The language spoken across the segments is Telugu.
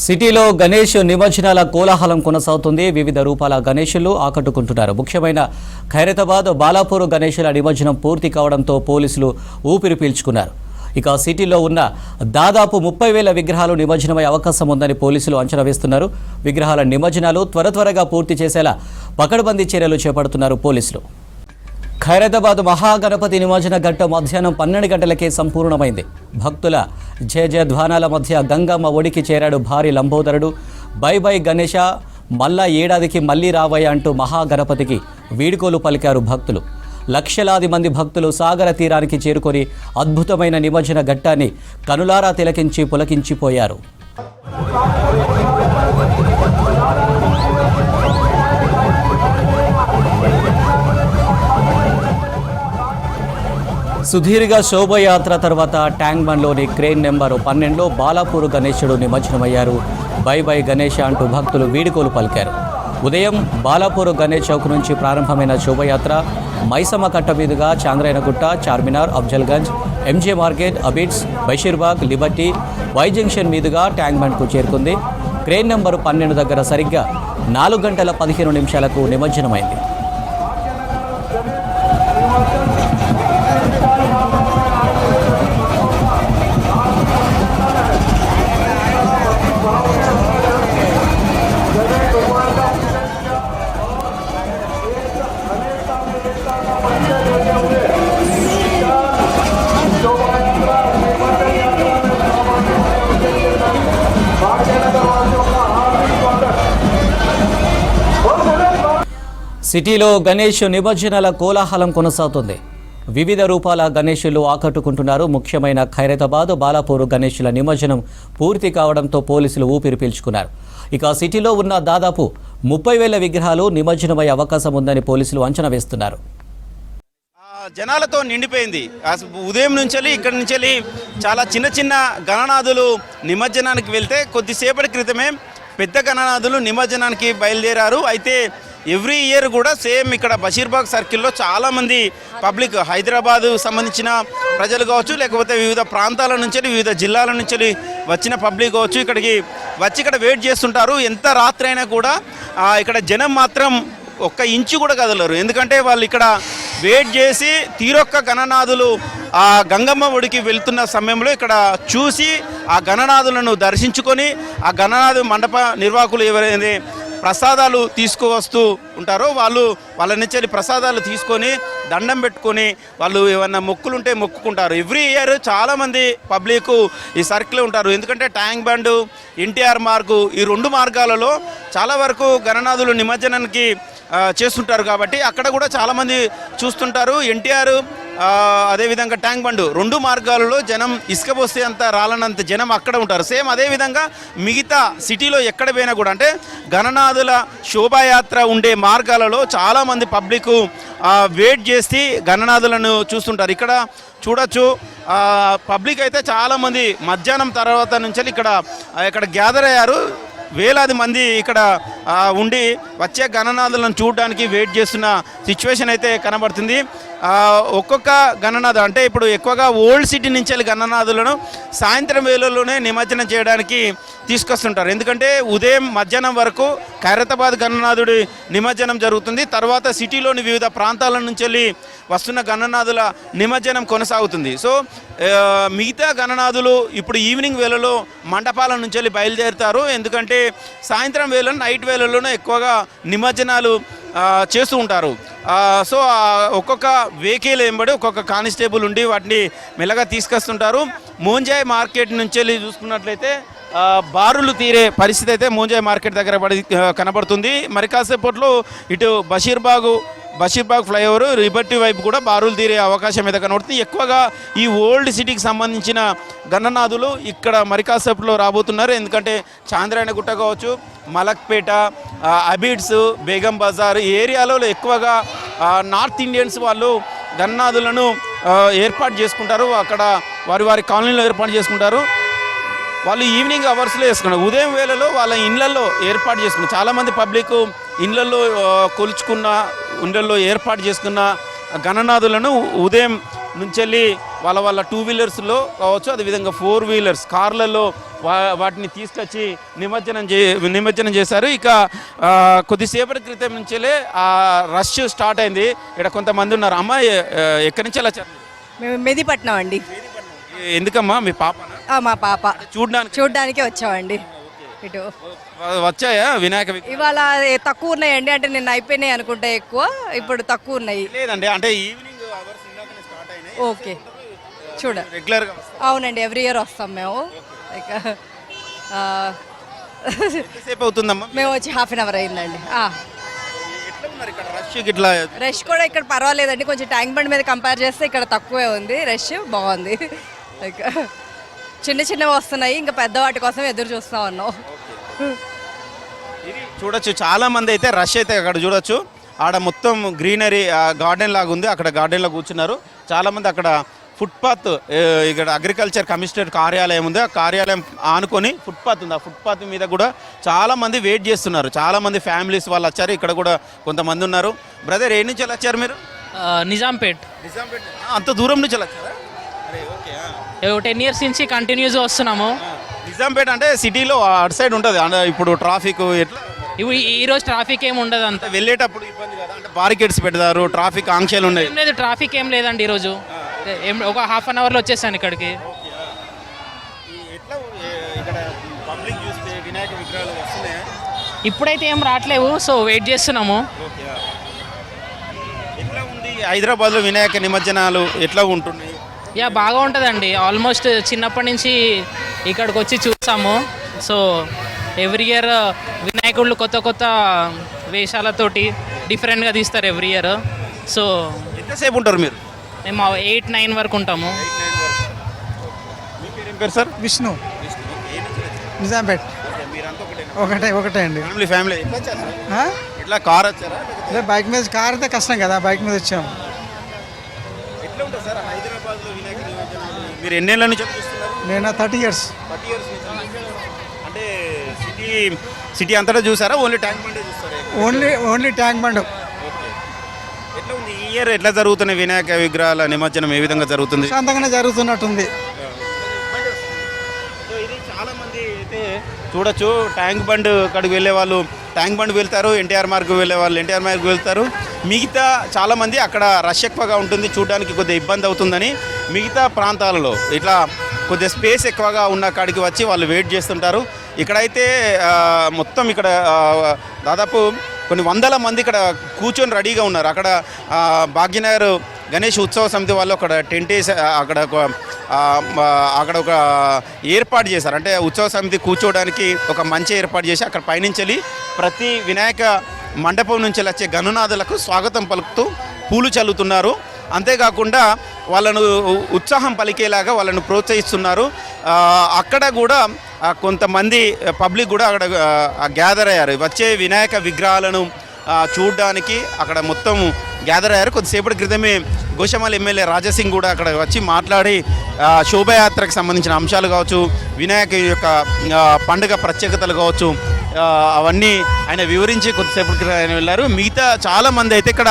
సిటీలో గణేష్ నిమజ్జనాల కోలాహలం కొనసాగుతుంది. వివిధ రూపాల గణేషులు ఆకట్టుకుంటున్నారు. ముఖ్యమైన ఖైరతాబాద్ బాలాపూర్ గణేషుల నిమజ్జనం పూర్తి కావడంతో పోలీసులు ఊపిరి పీల్చుకున్నారు. ఇక సిటీలో ఉన్న దాదాపు 30,000 విగ్రహాలు నిమజ్జనమయ్యే అవకాశం ఉందని పోలీసులు అంచనా వేస్తున్నారు. విగ్రహాల నిమజ్జనాలు త్వరగా పూర్తి చేసేలా పకడ్బందీ చర్యలు చేపడుతున్నారు పోలీసులు. ఖైరతాబాద్ మహాగణపతి నిమజ్జన ఘట్టం మధ్యాహ్నం 12 గంటలకే సంపూర్ణమైంది. భక్తుల జయధ్వానాల మధ్య గంగమ్మ ఒడికి చేరాడు భారీ లంబోదరుడు. బై బై గణేష, మళ్ళా ఏడాదికి మళ్లీ రావయ్య అంటూ మహాగణపతికి వీడుకోలు పలికారు భక్తులు. లక్షలాది మంది భక్తులు సాగర తీరానికి చేరుకొని అద్భుతమైన నిమజ్జన ఘట్టాన్ని కనులారా తిలకించి పులకించిపోయారు. సుదీర్ఘ శోభయాత్ర తర్వాత ట్యాంక్ బండ్లోని క్రేన్ నెంబర్ 12లో బాలాపూర్ గణేశుడు నిమజ్జనమయ్యారు. బై బై గణేష అంటూ భక్తులు వీడుకోలు పలికారు. ఉదయం బాలాపూర్ గణేష్ చౌక్ నుంచి ప్రారంభమైన శోభయాత్ర మైసమ్మ కట్ట మీదుగా Chandrayangutta, Charminar, Afzalgunj, MJ market, Abids, Basheerbagh, Liberty, Y junction మీదుగా ట్యాంక్ బండ్కు చేరుకుంది. క్రేన్ నెంబర్ 12 దగ్గర సరిగ్గా 4 గంటల 15 నిమిషాలకు నిమజ్జనమైంది. సిటీలో గణేష్ నిమజ్జనాల కోలాహలం కొనసాగుతుంది. వివిధ రూపాల గణేషులు ఆకట్టుకుంటున్నారు. ముఖ్యమైన ఖైరతాబాద్ బాలాపూర్ గణేషుల నిమజ్జనం పూర్తి కావడంతో పోలీసులు ఊపిరి పీల్చుకున్నారు. ఇక సిటీలో ఉన్న దాదాపు 30,000 విగ్రహాలు నిమజ్జనమయ్యే అవకాశం ఉందని పోలీసులు అంచనా వేస్తున్నారు. జనాలతో నిండిపోయింది. ఉదయం నుంచి ఇక్కడి నుంచి చాలా చిన్న గణనాథులు నిమజ్జనానికి వెళ్తే కొద్దిసేపటి క్రితమే పెద్ద గణనాథులు నిమజ్జనానికి బయలుదేరారు. అయితే ఎవ్రీ ఇయర్ కూడా సేమ్ ఇక్కడ బషీర్బాగ్ సర్కిల్లో చాలామంది పబ్లిక్, హైదరాబాదు సంబంధించిన ప్రజలు కావచ్చు, లేకపోతే వివిధ ప్రాంతాల నుంచి, వివిధ జిల్లాల నుంచి వచ్చిన పబ్లిక్ కావచ్చు, ఇక్కడికి వచ్చి ఇక్కడ వెయిట్ చేస్తుంటారు. ఎంత రాత్రి అయినా కూడా ఇక్కడ జనం మాత్రం ఒక్క ఇంచు కూడా కదలరు. ఎందుకంటే వాళ్ళు ఇక్కడ వెయిట్ చేసి తీరొక్క గణనాథులు ఆ గంగమ్మ ఒడికి వెళ్తున్న సమయంలో ఇక్కడ చూసి ఆ గణనాథులను దర్శించుకొని ఆ గణనాథు మండప నిర్వాహకులు ఎవరైతే ప్రసాదాలు తీసుకువస్తూ ఉంటారో వాళ్ళ నుంచి ప్రసాదాలు తీసుకొని దండం పెట్టుకొని వాళ్ళు ఏమన్నా మొక్కులుంటే మొక్కుకుంటారు. ఎవ్రీ ఇయర్ చాలామంది పబ్లిక్ ఈ సర్కిల్ ఉంటారు. ఎందుకంటే ట్యాంక్ బండ్, ఎన్టీఆర్ మార్గు, ఈ 2 మార్గాలలో చాలా వరకు గణనాథులు నిమజ్జనానికి చేస్తుంటారు. కాబట్టి అక్కడ కూడా చాలామంది చూస్తుంటారు. ఎన్టీఆర్ అదేవిధంగా ట్యాంక్ బండ్ 2 మార్గాలలో జనం ఇసుక పోస్తే అంత రాలనంత జనం అక్కడ ఉంటారు. సేమ్ అదేవిధంగా మిగతా సిటీలో ఎక్కడ పోయినా కూడా అంటే గణనాథుల శోభాయాత్ర ఉండే మార్గాలలో చాలామంది పబ్లిక్ వెయిట్ చేసి గణనాథులను చూస్తుంటారు. ఇక్కడ చూడొచ్చు పబ్లిక్ అయితే చాలామంది మధ్యాహ్నం తర్వాత నుంచి ఇక్కడ గ్యాదర్ అయ్యారు. వేలాది మంది ఇక్కడ ఉండి వచ్చే గణనాథులను చూడడానికి వెయిట్ చేస్తున్న సిచ్యువేషన్ అయితే కనబడుతుంది. ఒక్కొక్క గణనాథ అంటే ఇప్పుడు ఎక్కువగా ఓల్డ్ సిటీ నుంచి గణనాథులను సాయంత్రం వేళల్లోనే నిమజ్జనం చేయడానికి తీసుకొస్తుంటారు. ఎందుకంటే ఉదయం మధ్యాహ్నం వరకు ఖైరతాబాద్ గణనాథుడి నిమజ్జనం జరుగుతుంది. తర్వాత సిటీలోని వివిధ ప్రాంతాల నుంచి వస్తున్న గణనాథుల నిమజ్జనం కొనసాగుతుంది. సో మిగతా గణనాథులు ఇప్పుడు ఈవినింగ్ వేళలో మండపాల నుంచి బయలుదేరుతారు. ఎందుకంటే సాయంత్రం వేళ, నైట్ వేళల్లోనే ఎక్కువగా నిమజ్జనాలు చేస్తూ ఉంటారు. సో ఒక్కొక్క వెహికల్ వెంబడి ఒక్కొక్క కానిస్టేబుల్ ఉండి వాటిని మెల్లగా తీసుకొస్తుంటారు. మోంజాయ్ మార్కెట్ నుంచి చూసుకున్నట్లయితే బారులు తీరే పరిస్థితి అయితే మోంజాయ్ మార్కెట్ దగ్గర కనబడుతుంది. మరి కాసేపట్లో ఇటు బషీర్బాగ్ ఫ్లైఓవర్, లిబర్టీ వైపు కూడా బారులు తీరే అవకాశం అయితే కనబడుతుంది. ఎక్కువగా ఈ ఓల్డ్ సిటీకి సంబంధించిన గణనాథులు ఇక్కడ మరికాసేపులో రాబోతున్నారు. ఎందుకంటే చాంద్రాయనగుట్ట కావచ్చు, మలక్పేట, అబిడ్స్, బేగం బజార్ ఈ ఏరియాలో ఎక్కువగా నార్త్ ఇండియన్స్ వాళ్ళు గణనాథులను ఏర్పాటు చేసుకుంటారు. అక్కడ వారి కాలనీలో ఏర్పాటు చేసుకుంటారు. వాళ్ళు ఈవినింగ్ అవర్స్లో వేసుకున్నారు. ఉదయం వేళలో వాళ్ళ ఇళ్లలో ఏర్పాటు చేసుకున్నారు. చాలామంది పబ్లిక్ ఇళ్లలో కొలుచుకున్న, ఇళ్లలో ఏర్పాటు చేసుకున్న గణనాథులను ఉదయం నుంచి వెళ్ళి వాళ్ళ 2 వీలర్స్లో కావచ్చు, అదేవిధంగా 4 వీలర్స్ కార్లలో వాటిని తీసుకొచ్చి నిమజ్జనం చేశారు. ఇక కొద్దిసేపటి క్రితం నుంచే ఆ రష్ స్టార్ట్ అయింది. ఇక్కడ కొంతమంది ఉన్నారు. అమ్మ ఎక్కడి నుంచి వచ్చారు? మేము మెదిపట్నం అండి. ఎందుకమ్మా మీ పాప? మా పాప చూడడానికి వచ్చామండి. ఇటు వచ్చాయా వినాయక ఇవాళ తక్కువ ఉన్నాయండి, అంటే నిన్న అయిపోయినాయి అనుకుంటా, ఎక్కువ ఇప్పుడు తక్కువ ఉన్నాయి. లేదండి, అంటే ఈవినింగ్ అవర్స్ ఇందాకనే స్టార్ట్ అయినాయి. ఓకే, చూడ రెగ్యులర్గా అవునండి, ఎవ్రీ ఇయర్ వస్తాం మేము. ఇక ఎంతసేపు అవుతుందమ్మా? మేము వచ్చి ½ అవర్ అయిందండి. ఎట్లా ఉన్నారు ఇక్కడ రష్? ఇట్లా రష్ కూడా ఇక్కడ పర్వాలేదండి, కొంచెం ట్యాంక్ బండ్ మీద కంపేర్ చేస్తే ఇక్కడ తక్కువే ఉంది, రష్ బాగుంది. ఇక చిన్నవి వస్తున్నాయి, ఇంకా పెద్ద వాటి కోసం ఎదురు చూస్తూ ఉన్నాం. ఇది చూడొచ్చు, చాలా మంది అయితే రష్ అయితే అక్కడ చూడొచ్చు. ఆడ మొత్తం గ్రీనరీ గార్డెన్ లాగా ఉంది, అక్కడ గార్డెన్లో కూర్చున్నారు చాలామంది. అక్కడ ఫుట్పాత్, ఇక్కడ అగ్రికల్చర్ కమిషనర్ కార్యాలయం ఉంది, ఆ కార్యాలయం ఆనుకొని ఫుట్పాత్ ఉంది. ఆ ఫుట్పాత్ మీద కూడా చాలామంది వెయిట్ చేస్తున్నారు. చాలామంది ఫ్యామిలీస్ వాళ్ళు వచ్చారు, ఇక్కడ కూడా కొంతమంది ఉన్నారు. బ్రదర్, ఏ నుంచి వచ్చారు మీరు? నిజాంపేట్. అంత దూరం నుంచి వచ్చారా? 10 years నుంచి కంటిన్యూస్గా వస్తున్నాము. నిజాంపేట అంటే సిటీలో అటు సైడ్ ఉంటుంది. ఇప్పుడు ట్రాఫిక్ ఎట్లా? ఇప్పుడు ఈరోజు ట్రాఫిక్ ఏమి ఉండదు, అంత వెళ్ళేటప్పుడు ఇబ్బంది కదా, అంటే బారికేడ్స్ పెడతారు, ట్రాఫిక్ ఆంక్షలు ఉన్నాయి. ఏం లేదు, ట్రాఫిక్ ఏం లేదండి ఈరోజు. ఒక ½ an hourలో వచ్చేసాను ఇక్కడికి. ఎట్లా ఇక్కడ పబ్లిక్ చూస్తే వినాయక విగ్రహాలు వస్తున్నాయా? ఇప్పుడైతే ఏం రావట్లేవు, సో వెయిట్ చేస్తున్నాము. ఎట్లా ఉంది హైదరాబాద్లో వినాయక నిమజ్జనాలు ఎట్లా ఉంటున్నాయి? బాగా ఉంటుందండి. ఆల్మోస్ట్ చిన్నప్పటి నుంచి ఇక్కడికి వచ్చి చూసాము. సో ఎవ్రీ ఇయర్ వినాయకుళ్ళు కొత్త వేషాలతోటి డిఫరెంట్గా తీస్తారు ఎవ్రీ ఇయర్. సో ఎంతసేపు ఉంటారు మీరు? మేము 8-9 వరకు ఉంటాము. మీ పేరు ఏం పేరు సార్? విష్ణు, నిజాంపేట్. ఒకటే అండి. ఫ్యామిలీ ఇట్లా కార్ వచ్చారా? బైక్ మీద, కార్ అయితే కష్టం కదా, బైక్ మీద వచ్చాము. ఎట్లా ఉంటుంది సార్ హైదరాబాద్లో వినాయక నిమజ్జనాలు? మీరు ఎన్నేళ్ళ నుంచి చూస్తున్నారు? నేను 30 years. 30 years అంటే సిటీ అంతటా చూసారా? ఓన్లీ ట్యాంక్ బండే చూస్తారా? Only tank bund. ఎట్లా ఉంది ఈ ఇయర్? ఎట్లా జరుగుతున్నాయి వినాయక విగ్రహాల నిమజ్జనం? ఏ విధంగా జరుగుతుంది? శాంతంగానే జరుగుతున్నట్టుంది. ఇది చాలా మంది అయితే చూడొచ్చు, ట్యాంక్ బండ్ అక్కడికి వెళ్ళే వాళ్ళు ట్యాంక్ బండ్ వెళ్తారు, ఎన్టీఆర్ మార్గ్ వెళ్ళే వాళ్ళు ఎన్టీఆర్ మార్గ్ వెళ్తారు. మిగతా చాలామంది అక్కడ రష్ ఎక్కువగా ఉంటుంది, చూడడానికి కొద్దిగా ఇబ్బంది అవుతుందని మిగతా ప్రాంతాలలో ఇట్లా కొద్దిగా స్పేస్ ఎక్కువగా ఉన్న కాడికి వచ్చి వాళ్ళు వెయిట్ చేస్తుంటారు. ఇక్కడైతే మొత్తం ఇక్కడ దాదాపు కొన్ని వందల మంది ఇక్కడ కూర్చొని రెడీగా ఉన్నారు. అక్కడ భాగ్యనగర్ గణేష్ ఉత్సవ సమితి వాళ్ళు అక్కడ టెంట్ వేసి అక్కడ ఒక ఏర్పాటు చేశారు. అంటే ఉత్సవ సమితి కూర్చోవడానికి ఒక మంచి ఏర్పాటు చేసి అక్కడ పైనుంచి వెళ్ళి ప్రతి వినాయక మండపం నుంచి వచ్చే గణనాథులకు స్వాగతం పలుకుతూ పూలు చల్లుతున్నారు. అంతేకాకుండా వాళ్ళను ఉత్సాహం పలికేలాగా వాళ్ళను ప్రోత్సహిస్తున్నారు. అక్కడ కూడా కొంతమంది పబ్లిక్ కూడా అక్కడ గ్యాదర్ అయ్యారు. వచ్చే వినాయక విగ్రహాలను చూడడానికి అక్కడ మొత్తం గ్యాదర్ అయ్యారు. కొద్దిసేపటి క్రితమే గోషామల్ ఎమ్మెల్యే రాజాసింగ్ కూడా అక్కడ వచ్చి మాట్లాడి శోభయాత్రకు సంబంధించిన అంశాలు కావచ్చు, వినాయక యొక్క పండుగ ప్రత్యేకతలు కావచ్చు, అవన్నీ ఆయన వివరించి కొద్దిసేపటి క్రితం ఆయన వెళ్ళారు. మిగతా చాలామంది అయితే ఇక్కడ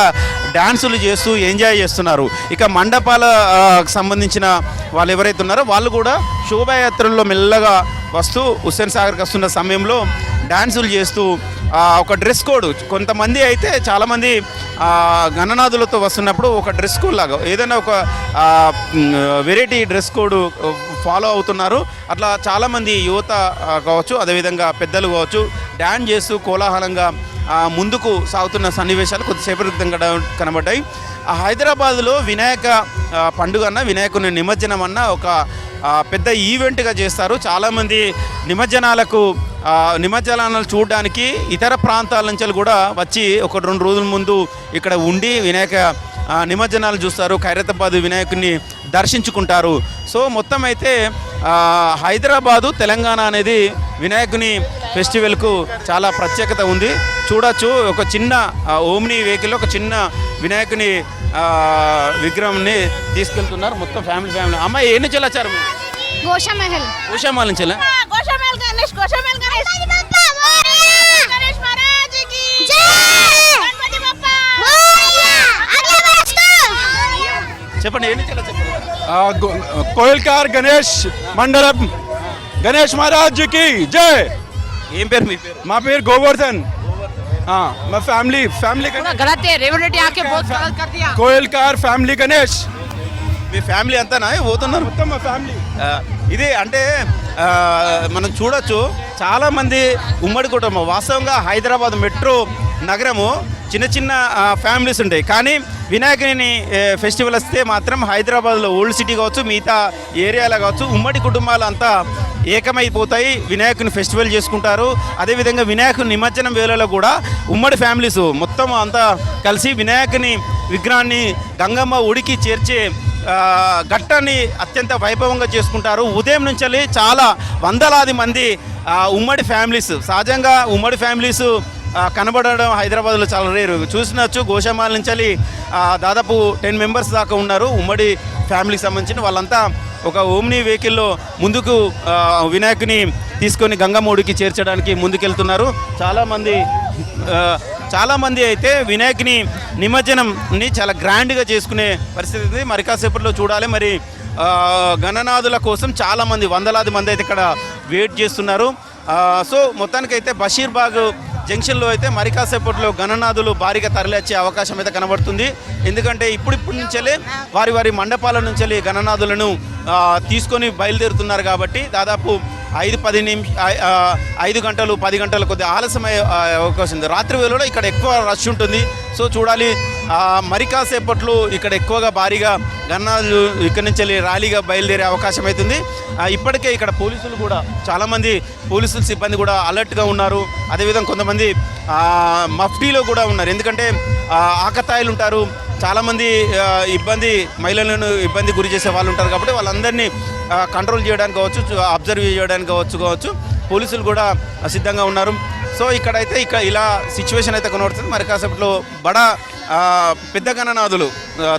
డ్యాన్సులు చేస్తూ ఎంజాయ్ చేస్తున్నారు. ఇక మండపాలకు సంబంధించిన వాళ్ళు ఎవరైతే ఉన్నారో వాళ్ళు కూడా శోభాయాత్రల్లో మెల్లగా వస్తూ హుస్సేన్ సాగర్కి వస్తున్న సమయంలో డ్యాన్సులు చేస్తూ ఒక డ్రెస్ కోడ్, కొంతమంది అయితే చాలామంది గణనాథులతో వస్తున్నప్పుడు ఒక డ్రెస్ కోడ్ లాగా ఏదైనా ఒక వెరైటీ డ్రెస్ కోడ్ ఫాలో అవుతున్నారు. అట్లా చాలామంది యువత కావచ్చు, అదేవిధంగా పెద్దలు కావచ్చు, డ్యాన్స్ చేస్తూ కోలాహలంగా ముందుకు సాగుతున్న సన్నివేశాలు కొద్దిసేపటి క్రితం కనబడ్డాయి. హైదరాబాద్లో వినాయక పండుగ అన్న, వినాయకుని నిమజ్జనం అన్న ఒక పెద్ద ఈవెంట్గా చేస్తారు. చాలామంది నిమజ్జనాలను చూడడానికి ఇతర ప్రాంతాల నుంచి కూడా వచ్చి 1-2 రోజుల ముందు ఇక్కడ ఉండి వినాయక నిమజ్జనాలు చూస్తారు, ఖైరతాబాద్ వినాయకుడిని దర్శించుకుంటారు. సో మొత్తం అయితే హైదరాబాదు తెలంగాణ అనేది వినాయకుని ఫెస్టివల్కు చాలా ప్రత్యేకత ఉంది. చూడొచ్చు, ఒక చిన్న ఓమ్ని వెహికల్ ఒక చిన్న వినాయకుని విగ్రహాన్ని తీసుకెళ్తున్నారు మొత్తం ఫ్యామిలీ. అమ్మాయి ఏ నుంచి వచ్చారు? గోషామహల్ నుంచి. చెప్పండి, ఏ నుంచి చెప్పండి. కోయిల్కార్ గణేష్ మండలం గణేష్ మహారాజ్ కి జై. ఏం పేరు మీ పేరు? మా పేరు గోవర్ధన్. మా ఫ్యామిలీ गलत है रेवंत रेड्डी आके बहुत गलत कर दिया. కోయిల్కార్ ఫ్యామిలీ గణేష్ మీ ఫ్యామిలీ అంతానా పోతున్నారు? మొత్తం మా ఫ్యామిలీ. ఇది అంటే మనం చూడొచ్చు చాలామంది ఉమ్మడి కుటుంబం. వాస్తవంగా హైదరాబాద్ మెట్రో నగరము చిన్న చిన్న ఫ్యామిలీస్ ఉంటాయి, కానీ వినాయకుని ఫెస్టివల్ వస్తే మాత్రం హైదరాబాద్లో ఓల్డ్ సిటీ కావచ్చు, మిగతా ఏరియాలో కావచ్చు, ఉమ్మడి కుటుంబాలు అంతా ఏకమైపోతాయి, వినాయకుని ఫెస్టివల్ చేసుకుంటారు. అదేవిధంగా వినాయకుని నిమజ్జనం వేళలో కూడా ఉమ్మడి ఫ్యామిలీస్ మొత్తం అంతా కలిసి వినాయకుని విగ్రహాన్ని గంగమ్మ ఒడికి చేర్చే ఘట్టాన్ని అత్యంత వైభవంగా చేసుకుంటారు. ఉదయం నుంచి చాలా వందలాది మంది ఉమ్మడి ఫ్యామిలీస్, సహజంగా ఉమ్మడి ఫ్యామిలీస్ కనబడడం హైదరాబాద్లో చాలా రేరు. చూసినచ్చు గోషామాల నుంచి దాదాపు 10 మెంబర్స్ దాకా ఉన్నారు ఉమ్మడి ఫ్యామిలీకి సంబంధించిన వాళ్ళంతా ఒక ఓమ్ని వెహికల్లో ముందుకు వినాయకుని తీసుకొని గంగమ్మ ఒడికి చేర్చడానికి ముందుకెళ్తున్నారు. చాలామంది అయితే వినాయకుని నిమజ్జనంని చాలా గ్రాండ్గా చేసుకునే పరిస్థితి ఉంది. మరి కాసేపట్లో చూడాలి. మరి గణనాథుల కోసం చాలామంది వందలాది మంది అయితే ఇక్కడ వెయిట్ చేస్తున్నారు. సో మొత్తానికైతే బషీర్బాగ్ జంక్షన్లో అయితే మరి కాసేపట్లో గణనాథులు భారీగా తరలిచ్చే అవకాశం అయితే కనబడుతుంది. ఎందుకంటే ఇప్పుడిప్పటి నుంచే వారి మండపాల నుంచి గణనాథులను తీసుకొని బయలుదేరుతున్నారు కాబట్టి దాదాపు 5 గంటలు 10 గంటలు కొద్దిగా ఆలస్యమయ్యే అవకాశం ఉంది. రాత్రి వేళలో ఇక్కడ ఎక్కువ రష్ ఉంటుంది. సో చూడాలి. మరి కాసేపట్లో ఇక్కడ ఎక్కువగా భారీగా గణనాథులు ఇక్కడి నుంచి ర్యాలీగా బయలుదేరే అవకాశం అవుతుంది. ఇప్పటికే ఇక్కడ పోలీసులు కూడా చాలామంది పోలీసుల సిబ్బంది కూడా అలర్ట్గా ఉన్నారు. అదేవిధంగా కొంతమంది మఫ్టీలో కూడా ఉన్నారు. ఎందుకంటే ఆకతాయిలు ఉంటారు, చాలామంది మహిళలను ఇబ్బంది గురి చేసే వాళ్ళు ఉంటారు కాబట్టి వాళ్ళందరినీ కంట్రోల్ చేయడానికి కావచ్చు, అబ్జర్వ్ చేయడానికి కావచ్చు పోలీసులు కూడా సిద్ధంగా ఉన్నారు. సో ఇక్కడైతే ఇలా సిచ్యువేషన్ అయితే కనబడుతుంది. మరి కాసేపట్లో పెద్ద గణనాథులు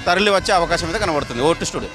తరలి వచ్చే అవకాశం అయితే కనబడుతుంది. Vote studio.